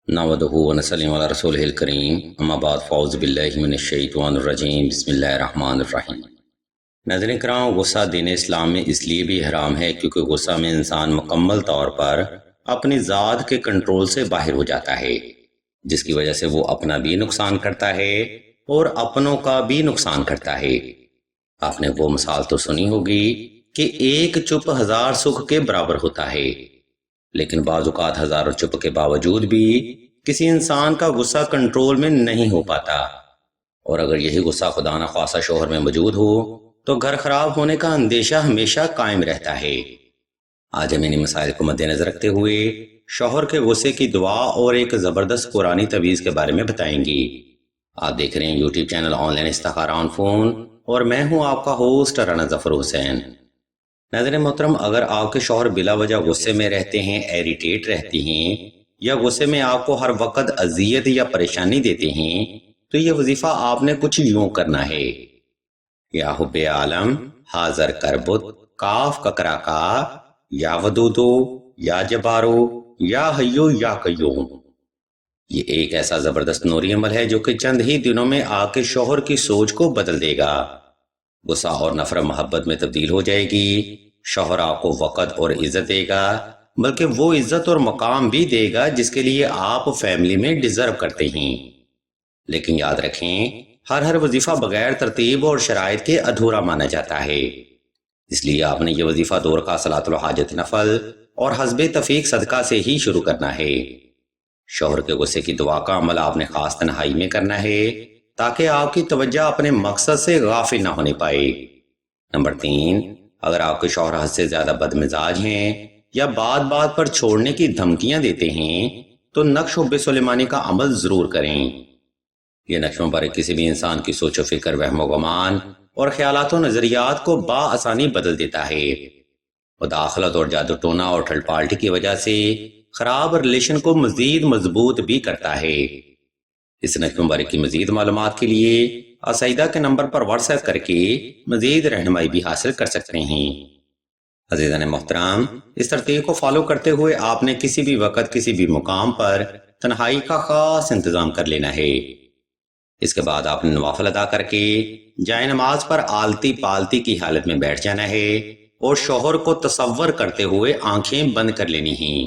نحمدہ ونصلی علی رسولہ الکریم اما بعد فاعوذ باللہ من الشیطان الرجیم بسم اللہ الرحمن الرحیم۔ ناظرین کرام، غصہ دین اسلام میں اس لیے بھی حرام ہے کیونکہ غصہ میں انسان مکمل طور پر اپنی ذات کے کنٹرول سے باہر ہو جاتا ہے، جس کی وجہ سے وہ اپنا بھی نقصان کرتا ہے اور اپنوں کا بھی نقصان کرتا ہے۔ آپ نے وہ مثال تو سنی ہوگی کہ ایک چپ ہزار سکھ کے برابر ہوتا ہے، لیکن بعض اوقات ہزاروں چپ کے باوجود بھی کسی انسان کا غصہ کنٹرول میں نہیں ہو پاتا، اور اگر یہی غصہ خدا نخواستہ شوہر میں موجود ہو تو گھر خراب ہونے کا اندیشہ ہمیشہ قائم رہتا ہے۔ آج ہم انہی مسائل کو مد نظر رکھتے ہوئے شوہر کے غصے کی دعا اور ایک زبردست قرآنی تعویذ کے بارے میں بتائیں گی۔ آپ دیکھ رہے ہیں یوٹیوب چینل آن لائن استخارہ آن فون، اور میں ہوں آپ کا ہوسٹ رانا ظفر حسین۔ ناظرین محترم، اگر آپ کے شوہر بلا وجہ غصے میں رہتے ہیں، ایریٹیٹ رہتی ہیں، یا غصے میں آپ کو ہر وقت اذیت یا پریشانی دیتے ہیں، تو یہ وظیفہ آپ نے کچھ یوں کرنا ہے۔ یا حب عالم حاضر کربت کاف ککرا کا، یا ودودو یا جبارو یا حیو یا قیوم۔ یہ ایک ایسا زبردست نوری عمل ہے جو کہ چند ہی دنوں میں آپ کے شوہر کی سوچ کو بدل دے گا۔ غصہ اور نفرت محبت میں تبدیل ہو جائے گی۔ شوہر آپ کو وقت اور عزت دے گا، بلکہ وہ عزت اور مقام بھی دے گا جس کے لیے آپ فیملی میں ڈیزرو کرتے ہیں۔ لیکن یاد رکھیں، ہر وظیفہ بغیر ترتیب اور شرائط کے ادھورا مانا جاتا ہے۔ اس لیے آپ نے یہ وظیفہ دو رکعت صلاۃ الحاجت نفل اور حسب تفیق صدقہ سے ہی شروع کرنا ہے۔ شوہر کے غصے کی دعا کا عمل آپ نے خاص تنہائی میں کرنا ہے تاکہ آپ کی توجہ اپنے مقصد سے غافل نہ ہونے پائے۔ نمبر 3، اگر آپ کے شوہر حد سے زیادہ بد مزاج ہیں یا بات بات پر چھوڑنے کی دھمکیاں دیتے ہیں تو نقش حب سلیمانی کا عمل ضرور کریں۔ یہ نقش مبارک کسی بھی انسان کی سوچ و فکر، وہم و گمان اور خیالات و نظریات کو بآسانی بدل دیتا ہے۔ مداخلت اور جادو ٹونا اور ٹھل پالٹی کی وجہ سے خراب ریلیشن کو مزید مضبوط بھی کرتا ہے۔ اس نقش مبارک کی مزید معلومات کے لیے اسعیدہ کے نمبر پر واٹس ایپ کر کے مزید رہنمائی بھی حاصل کر سکتے ہیں۔ عزیزان محترم، اس ترتیب کو فالو کرتے ہوئے آپ نے کسی بھی وقت کسی بھی مقام پر تنہائی کا خاص انتظام کر لینا ہے۔ اس کے بعد آپ نے نوافل ادا کر کے جائے نماز پر آلتی پالتی کی حالت میں بیٹھ جانا ہے اور شوہر کو تصور کرتے ہوئے آنکھیں بند کر لینی ہیں۔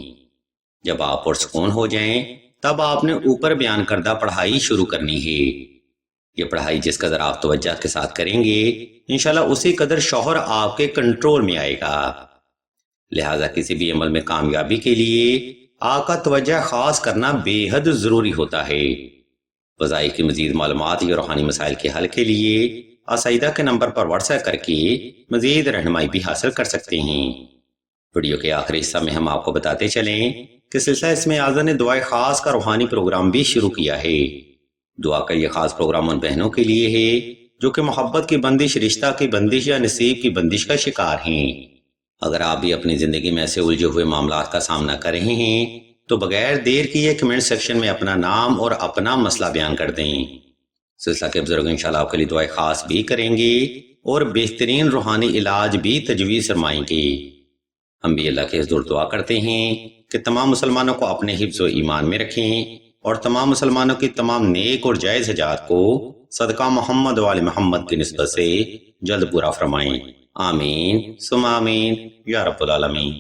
جب آپ پرسکون ہو جائیں تب آپ نے اوپر بیان کردہ پڑھائی شروع کرنی ہے۔ یہ پڑھائی جس قدر آپ توجہ کے ساتھ کریں گے، انشاءاللہ اسی قدر شوہر آپ کے کنٹرول میں آئے گا۔ لہٰذا کسی بھی عمل میں کامیابی کے لیے آپ کا توجہ خاص کرنا بے حد ضروری ہوتا ہے۔ وظائف کی مزید معلومات یا روحانی مسائل کے حل کے لیے اسعیدہ کے نمبر پر واٹس ایپ کر کے مزید رہنمائی بھی حاصل کر سکتے ہیں۔ ویڈیو کے آخری حصہ میں ہم آپ کو بتاتے چلیں کہ سلسلہ اسم اعظم نے دعائے خاص کا روحانی پروگرام بھی شروع کیا ہے۔ دعا کا یہ خاص پروگرام ان بہنوں کے لیے ہے جو کہ محبت کی بندش، رشتہ کی بندش یا نصیب کی بندش کا شکار ہیں۔ اگر آپ بھی اپنی زندگی میں ایسے الجھے ہوئے معاملات کا سامنا کر رہے ہیں تو بغیر دیر کیے کمنٹ سیکشن میں اپنا نام اور اپنا مسئلہ بیان کر دیں۔ سلسلہ کے بزرگ انشاءاللہ آپ کے لیے دعائیں خاص بھی کریں گے اور بہترین روحانی علاج بھی تجویز فرمائیں گے۔ ہم بھی اللہ کے حضور دعا کرتے ہیں کہ تمام مسلمانوں کو اپنے حفظ و ایمان میں رکھیں اور تمام مسلمانوں کی تمام نیک اور جائز حاجات کو صدقہ محمد و آل محمد کی نسبت سے جلد پورا فرمائیں۔ آمین ثم آمین یا رب العالمین۔